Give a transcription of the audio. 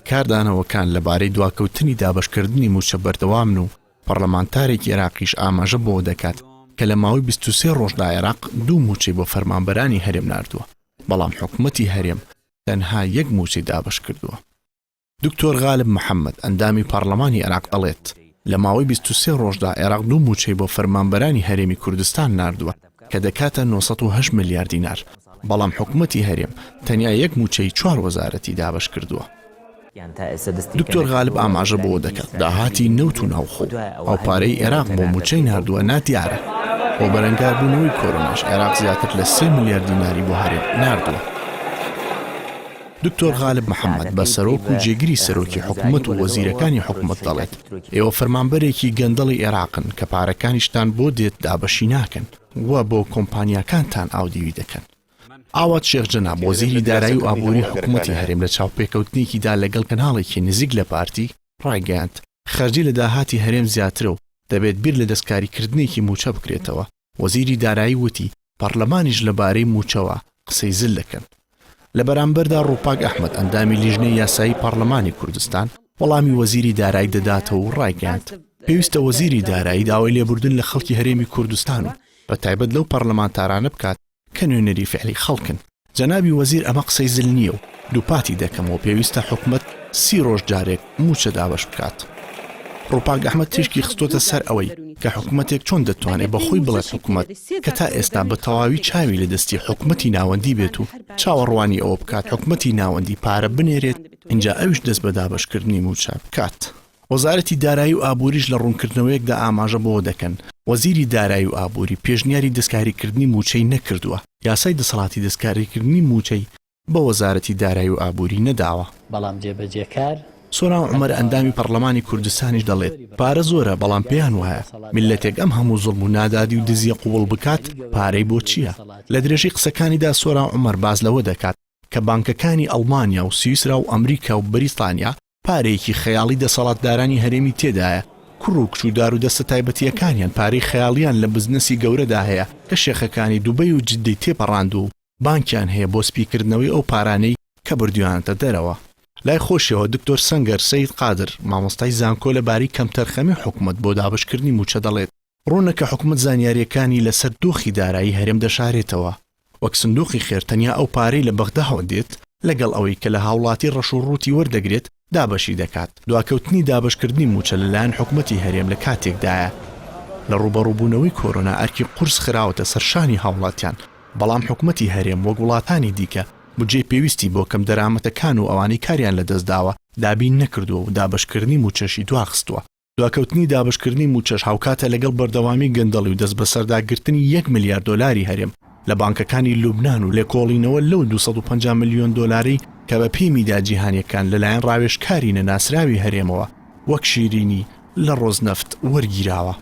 کاردانەوەکان لەبارەی دواکەوتنی دابەشکردنی موچە بەردەوامن و پەرلەمانتارێکی عێراقیش ئاماژە بۆ دەکات کە لە ماوەی 23 ڕۆژدا عێراق 2 موچەی بۆ فەرمانبەرانی هەرێم ناردووە، بەڵام حکوومەتی هەرێم تەنها 1 موچەی دابەش کردووە. دکتۆر غالب محەممەد ئەندامی پارلەمانی عێراق دەڵێت لە ماوەی 23 ڕۆژدا عێراق 2 موچەی بۆ فەرمانبەرانی هەرێمی کوردستان ناردووە کە دەکاتە 908 ملیار دینار، بەڵام حکوومەتی هەرێم تەنیا 1 موچەی 4 وەزارەتی دابەش کردووە. دکتۆر غالب ئاماژە بۆ دەکات داهاتی نەوت و ناوخۆ ئەو پارەی عێراق بۆ موچەی ناردووە نادیارە. بۆ بەرەنگاربوونەوەی کۆرۆناش عێراق زیاتر لە 3 ملیار دیناری بۆ هەرێم ناردووە. دکتۆر غالب محەممەد بە سەرۆک و جێگیری سەرۆکی حکوومەت و وەزیرەکانی حکوومەت دەڵێت ئێوە فەرمانبەرێکی گەندەڵی عێراقن کە پارەکانیشتان بۆ دێت دابەشی ناکەن وە بۆ کۆمپانیاکانتان ئاودیوی دەکەن. ئاوات شێخ جەناب وەزیری دارایی و ئابووری حکوومەتی هەرێم لە چاوپێکەوتنێکیدا لەگەڵ کەناڵێکی نزیک لە پارتی ڕایگەیاند خەرجی لە داهاتی هەرێم زیاترە و دەبێت بیر لە دەستکاریکردنێکی موچە بکرێتەوە. وەزیری دارایی وتی پەرلەمانیش لەبارەی موچەوە قسەی زل دەکەن. لە بەرامبەردا ڕووپاک ئەحمەد ئەندامی لیژنەی یاسایی پەرلەمانی کوردستان وەڵامی وەزیری دارایی دەداتەوە و ڕایگەیاند پێویستە وەزیری دارایی داوای لێبوردن لە خەڵکی هەرێمی کوردستان و بە تایبەت لەو پەرلەمانتارانە بکات کە نوێنەری فعلی خەڵکن. جەنابی وەزیر ئەمە قسەی زل نییە و دووپاتی دەکەمەوە پێویستە حکوومەت 30 ڕۆژ جارێک موچە دابەش بکات. ڕووپاک ئەحمەد تیشکی خستۆتە سەر ئەوەی کە حکوومەتێک چۆن دەتوانێت بەخۆی بڵێت حکوومەت کە تا ئێستا بە تەواوی چاوی لە دەستی حکوومەتی ناوەندی بێت و چاوەڕوانی ئەوە بکات حکوومەتی ناوەندی پارە بنێرێت اینجا ئەوش دەست بە دابەشکردنی موچە بکات. وەزارەتی دارایی و ئابووریش لە ڕوونکردنەوەیەکدا ئاماژە بۆ دەکەن وەزیری دارایی و ئابووری پێشنیاری دەستکاریکردنی موچەی نەکردووە. یاسای دەسەڵاتی دەستکاریکردنی موچەی بە وەزارەتی دارایی و ئابووری نەداوە. بەڵام جێبەجێکار سۆران عومەر ئەندامی پەرلەمانی کوردستانیش دەڵێت پارە زۆرە بەڵام پێیان وایە میلەتێک ئەم هەموو زوڵم و نادادی و دزیە قوڵ بکات پارەی بۆ چییە؟ لە درێژەی قسەکانیدا سۆران عومەر باز لەوە دەکات کە بانکەکانی ئەڵمانیا و سویسرا و ئەمریکا و بەریتانیا پارەیەکی خەیاڵی دەسەڵاتدارانی هەرێمی تێدایە. کوڕ و کچوودار و دەستە تایبەتیەکانیان پارەی خەیاڵیان لە بزنسی گەورەدا هەیە کە شێخەکانی دووبەی و جددەی تێپەڕاند و بانکیان هەیە بۆ سپیکردنەوەی ئەو پارانەی کە بردویانتە دەرەوە. لای خۆشیەوە دکتۆر سەنگەر سەید قادر مامۆستای زانکۆ لەبارەی کەمتەرخەمی حکوومەت بۆ دابشکردنی موچە دەڵێت ڕوونەکە حکوومەت زانیاریەکانی لەسەر دۆخی دارایی هەرێم دەشارێتەوە وەک سندوقی خێرتەنیا ئەو پارەی لە بەغداوە دێت لەگەڵ ئەوەی کە لە هاوڵاتی ڕەشوڕووتی وەردەگرێت دابەشی دەکات. دواکەوتنی دابشکردنی موچە لەلایەن حکوومەتی هەرێم لە کاتێکدایە لە ڕوبەڕووبوونەوەی کۆرۆنا ئەرکی قورس خراوەتە سەرشانی هاوڵاتیان، بەڵام حکوومەتی هەرێم وەک وڵاتانی دیکە بودجێ پێویستی بۆ کەم دەرامەتەکان و ئەوانەی کاریان لە دەستداوە دابین نەکردووە و دابشکردنی موچەشی دواخستووە. دواکەوتنی دابشکردنی موچەش هاوکاتە لەگەڵ بەردەوامی گەندەڵی و دەست بەسەرداگرتنی 1 ملیار دۆلاری هەرێم لە بانکەکانی لوبنان و لێکۆڵینەوە لەو 250 ملیۆن دۆلاری کە بە پێی میدیا جیهانیەکان لەلایەن ڕاوێژکاری نەناسراوی هەرێمەوە وەک شیرینی لە ڕۆزنەفت وەرگیراوە.